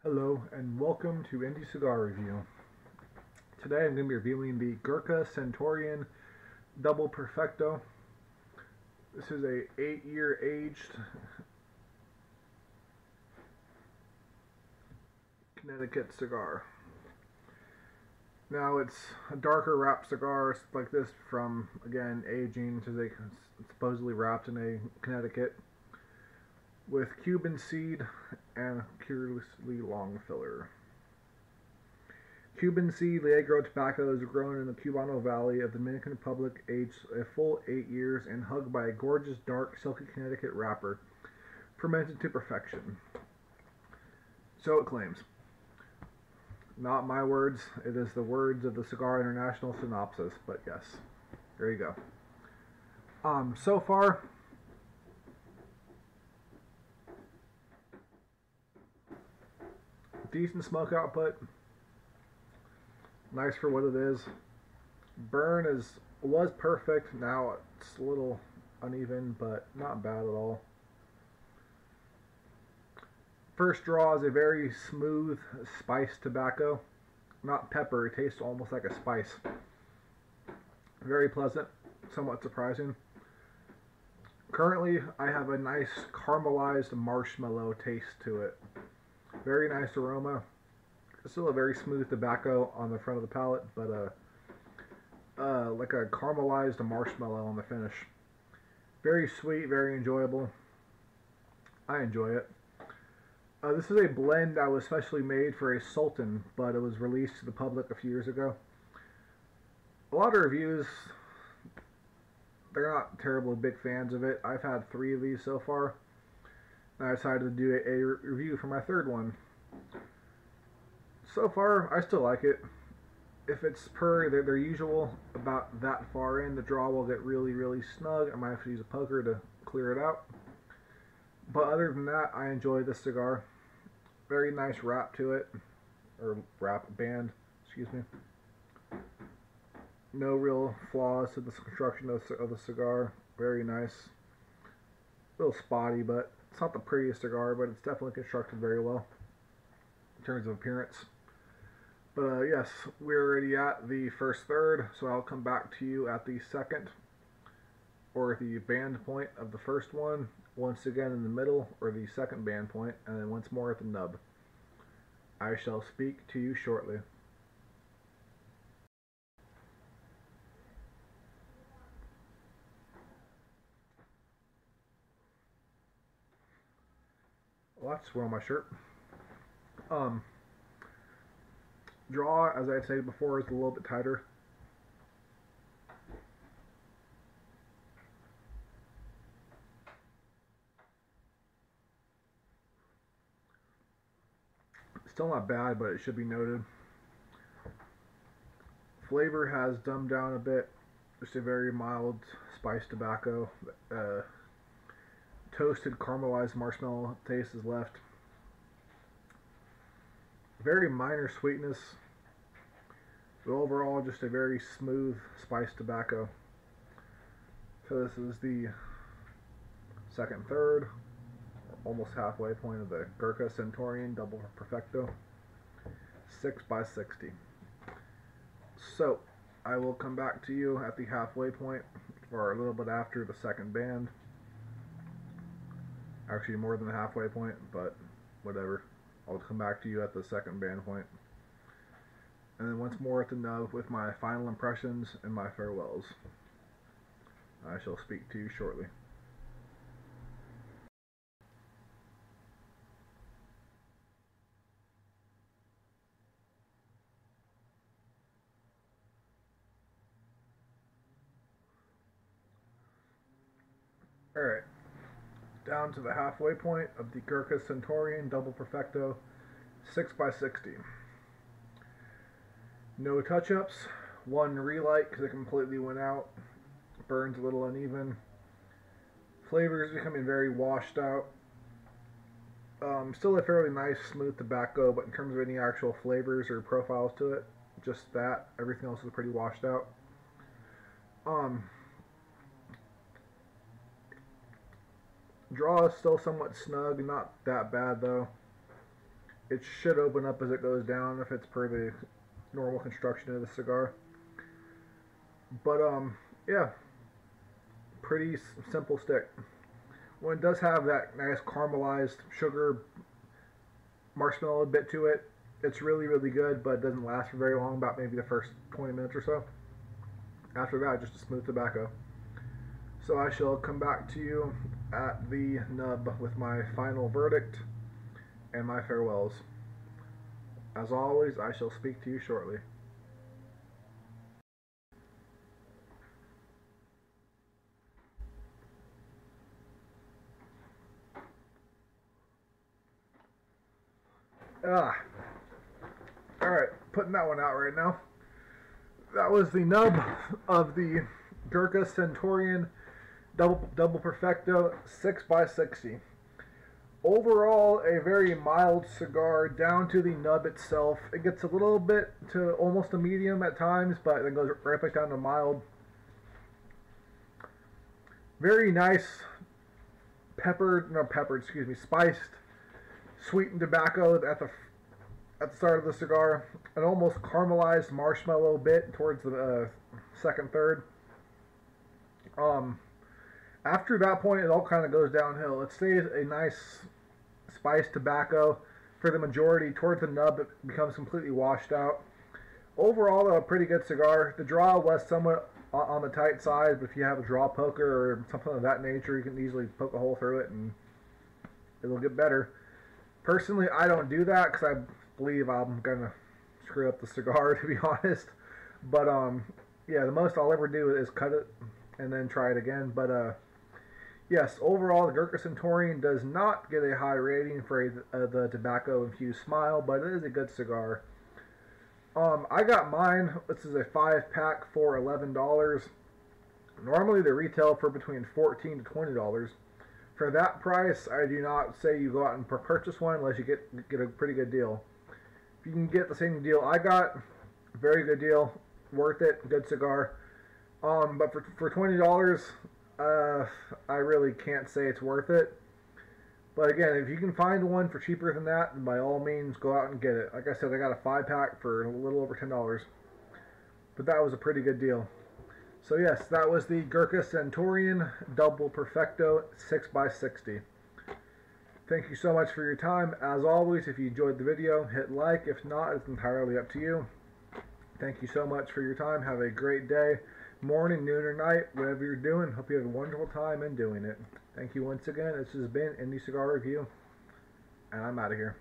Hello and welcome to Indie Cigar Review. Today I'm going to be reviewing the Gurkha Centurian Double Perfecto. This is a 8-year aged Connecticut cigar. Now it's a darker wrapped cigar like this from, again, aging, because they supposedly wrapped in a Connecticut, with Cuban seed and curiously long filler. Cuban seed Liegro tobacco is grown in the Cubano Valley of the Dominican Republic, aged a full 8 years and hugged by a gorgeous, dark, silky Connecticut wrapper, fermented to perfection. So it claims. Not my words, it is the words of the Cigar International synopsis, but yes, there you go. So far, decent smoke output. Nice for what it is. Burn was perfect. Now it's a little uneven, but not bad at all. First draw is a very smooth spiced tobacco. Not pepper, it tastes almost like a spice. Very pleasant, somewhat surprising. Currently, I have a nice caramelized marshmallow taste to it. Very nice aroma. Still a very smooth tobacco on the front of the palate, but like a caramelized marshmallow on the finish. Very sweet, very enjoyable. I enjoy it. This is a blend that was specially made for a Sultan, but it was released to the public a few years ago. A lot of reviews, they're not terribly big fans of it. I've had 3 of these so far, and I decided to do a review for my 3rd one. So far, I still like it. If it's per their usual, about that far in, the draw will get really, really snug. I might have to use a poker to clear it out. But other than that, I enjoy this cigar. Very nice wrap to it, or wrap band, excuse me. No real flaws to the construction of the cigar. Very nice. A little spotty, but it's not the prettiest cigar, but it's definitely constructed very well in terms of appearance. But yes, we're already at the first third, so I'll come back to you at the second, or the band point of the first one, once again in the middle, or the second band point, and then once more at the nub. I shall speak to you shortly. Well, that's where on my shirt. Draw, as I said before, is a little bit tighter. Still not bad, but it should be noted. Flavor has dumbed down a bit. Just a very mild spiced tobacco. Toasted caramelized marshmallow taste is left. Very minor sweetness. But overall, just a very smooth spiced tobacco. So this is the second third, almost halfway point of the Gurkha Centurian Double Perfecto, 6x60. So I will come back to you at the halfway point, or a little bit after the second band. Actually, more than the halfway point, but whatever. I'll come back to you at the second band point. And then once more at the nub with my final impressions and my farewells. I shall speak to you shortly. Alright, down to the halfway point of the Gurkha Centurian Double Perfecto 6x60. No touch-ups, one relight because it completely went out, burns a little uneven. Flavor is becoming very washed out. Still a fairly nice smooth tobacco, but in terms of any actual flavors or profiles to it, just that. Everything else is pretty washed out. Draw is still somewhat snug, not that bad though. It should open up as it goes down if it's per the normal construction of the cigar. But yeah, pretty simple stick. When it does have that nice caramelized sugar marshmallow bit to it, it's really, really good, but it doesn't last for very long, about maybe the first 20 minutes or so. After that, just a smooth tobacco. So I shall come back to you at the nub with my final verdict and my farewells. As always, I shall speak to you shortly. Ah, alright, putting that one out right now. That was the nub of the Gurkha Centurian Double Perfecto 6x60. Overall, a very mild cigar down to the nub itself. It gets a little bit to almost a medium at times, but then goes right back down to mild. Very nice spiced, sweetened tobacco at the start of the cigar. An almost caramelized marshmallow bit towards the second third. After that point, it all kind of goes downhill. It stays a nice spiced tobacco for the majority. Towards the nub, it becomes completely washed out. Overall, though, a pretty good cigar. The draw was somewhat on the tight side, but if you have a draw poker or something of that nature, you can easily poke a hole through it and it'll get better. Personally, I don't do that because I believe I'm gonna screw up the cigar, to be honest. But yeah, the most I'll ever do is cut it and then try it again. But yes, overall, the Gurkha Centurion does not get a high rating for the tobacco-infused smile, but it is a good cigar. I got mine. This is a 5-pack for $11. Normally, they retail for between $14 to $20. For that price, I do not say you go out and purchase one unless you get a pretty good deal. If you can get the same deal I got, very good deal, worth it, good cigar. But for $20, I really can't say it's worth it. But again, if you can find one for cheaper than that, then by all means, go out and get it. Like I said, I got a 5-pack for a little over $10. But that was a pretty good deal. So yes, that was the Gurkha Centurian Double Perfecto 6x60. Thank you so much for your time. As always, if you enjoyed the video, hit like. If not, it's entirely up to you. Thank you so much for your time. Have a great day, morning, noon, or night, whatever you're doing. Hope you have a wonderful time in doing it. Thank you once again. This has been Indie Cigar Review, and I'm out of here.